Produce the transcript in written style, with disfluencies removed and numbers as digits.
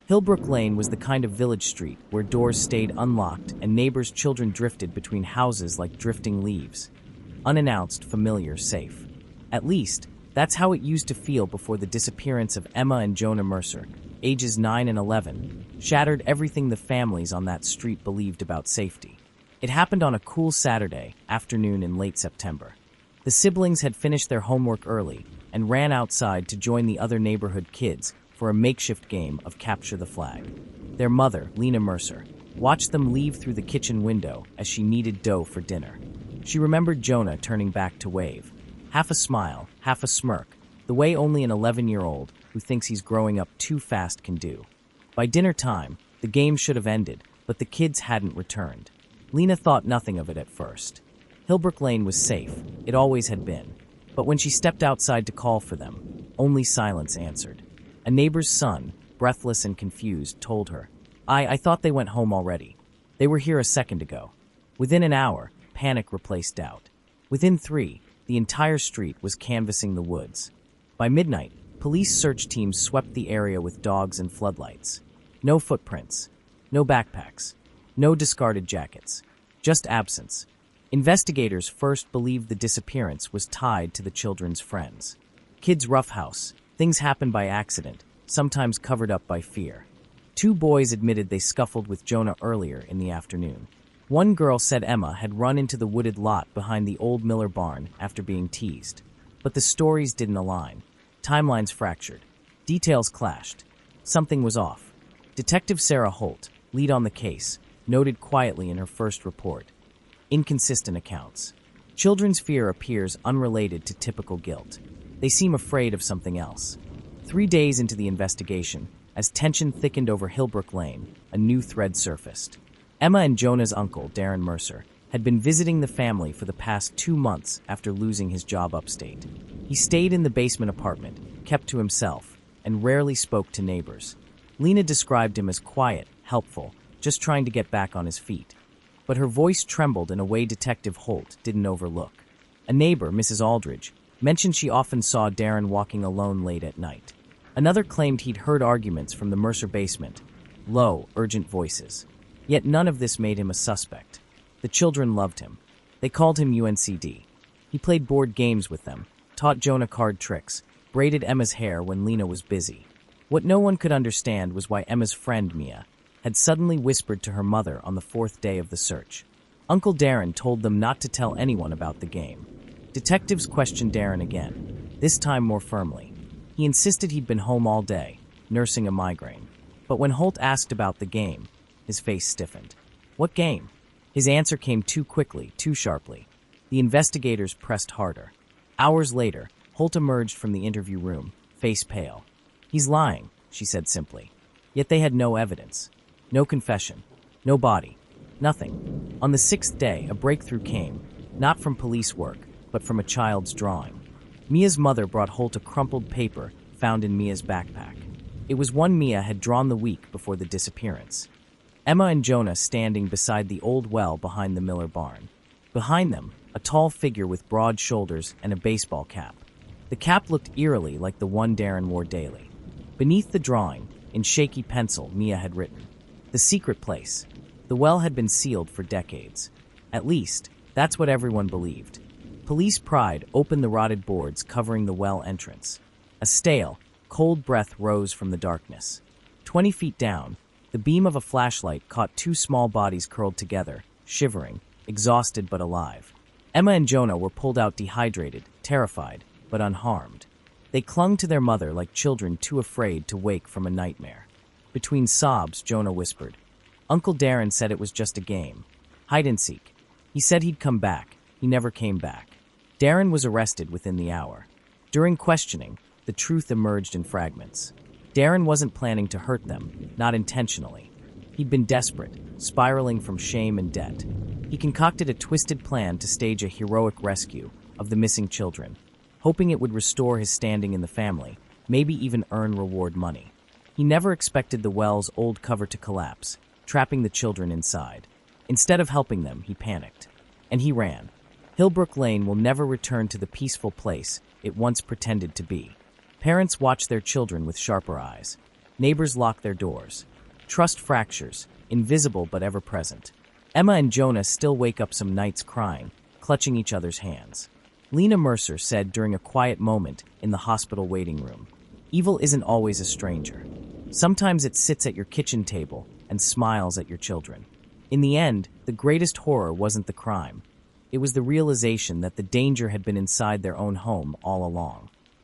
Hillbrook Lane was the kind of village street where doors stayed unlocked and neighbors' children drifted between houses like drifting leaves. Unannounced, familiar, safe. At least, that's how it used to feel before the disappearance of Emma and Jonah Mercer, ages 9 and 11, shattered everything the families on that street believed about safety. It happened on a cool Saturday afternoon in late September. The siblings had finished their homework early and ran outside to join the other neighborhood kids for a makeshift game of capture the flag. Their mother, Lena Mercer, watched them leave through the kitchen window as she kneaded dough for dinner. She remembered Jonah turning back to wave. Half a smile, half a smirk, the way only an 11-year-old who thinks he's growing up too fast can do. By dinner time, the game should have ended, but the kids hadn't returned. Lena thought nothing of it at first. Hillbrook Lane was safe, it always had been. But when she stepped outside to call for them, only silence answered. A neighbor's son, breathless and confused, told her, I thought they went home already. They were here a second ago." Within an hour, panic replaced doubt. Within 3, the entire street was canvassing the woods. By midnight, police search teams swept the area with dogs and floodlights. No footprints, no backpacks, no discarded jackets, just absence. Investigators first believed the disappearance was tied to the children's friends. Kids' roughhouse, things happen by accident, sometimes covered up by fear. 2 boys admitted they scuffled with Jonah earlier in the afternoon. One girl said Emma had run into the wooded lot behind the old Miller barn after being teased. But the stories didn't align. Timelines fractured. Details clashed. Something was off. Detective Sarah Holt, lead on the case, noted quietly in her first report. Inconsistent accounts. Children's fear appears unrelated to typical guilt. They seem afraid of something else. 3 days into the investigation, as tension thickened over Hillbrook Lane, a new thread surfaced. Emma and Jonah's uncle, Darren Mercer, had been visiting the family for the past 2 months after losing his job upstate. He stayed in the basement apartment, kept to himself, and rarely spoke to neighbors. Lena described him as quiet, helpful, just trying to get back on his feet. But her voice trembled in a way Detective Holt didn't overlook. A neighbor, Mrs. Aldridge, mentioned she often saw Darren walking alone late at night. Another claimed he'd heard arguments from the Mercer basement, low, urgent voices. Yet none of this made him a suspect. The children loved him. They called him UNCD. He played board games with them, taught Jonah card tricks, braided Emma's hair when Lena was busy. What no one could understand was why Emma's friend, Mia, had suddenly whispered to her mother on the 4th day of the search. Uncle Darren told them not to tell anyone about the game. Detectives questioned Darren again, this time more firmly. He insisted he'd been home all day, nursing a migraine. But when Holt asked about the game, his face stiffened. What game? His answer came too quickly, too sharply. The investigators pressed harder. Hours later, Holt emerged from the interview room, face pale. He's lying, she said simply. Yet they had no evidence. No confession. No body. Nothing. On the 6th day, a breakthrough came, not from police work, but from a child's drawing. Mia's mother brought Holt a crumpled paper found in Mia's backpack. It was one Mia had drawn the week before the disappearance. Emma and Jonah standing beside the old well behind the Miller barn. Behind them, a tall figure with broad shoulders and a baseball cap. The cap looked eerily like the one Darren wore daily. Beneath the drawing, in shaky pencil, Mia had written, "The secret place." The well had been sealed for decades. At least, that's what everyone believed. Police pride opened the rotted boards covering the well entrance. A stale, cold breath rose from the darkness. 20 feet down, the beam of a flashlight caught 2 small bodies curled together, shivering, exhausted but alive. Emma and Jonah were pulled out dehydrated, terrified, but unharmed. They clung to their mother like children too afraid to wake from a nightmare. Between sobs, Jonah whispered, "Uncle Darren said it was just a game. Hide and seek. He said he'd come back. He never came back." Darren was arrested within the hour. During questioning, the truth emerged in fragments. Darren wasn't planning to hurt them, not intentionally. He'd been desperate, spiraling from shame and debt. He concocted a twisted plan to stage a heroic rescue of the missing children, hoping it would restore his standing in the family, maybe even earn reward money. He never expected the well's old cover to collapse, trapping the children inside. Instead of helping them, he panicked. And he ran. Hillbrook Lane will never return to the peaceful place it once pretended to be. Parents watch their children with sharper eyes. Neighbors lock their doors. Trust fractures, invisible but ever present. Emma and Jonah still wake up some nights crying, clutching each other's hands. Lena Mercer said during a quiet moment in the hospital waiting room, "Evil isn't always a stranger. Sometimes it sits at your kitchen table and smiles at your children." In the end, the greatest horror wasn't the crime. It was the realization that the danger had been inside their own home all along.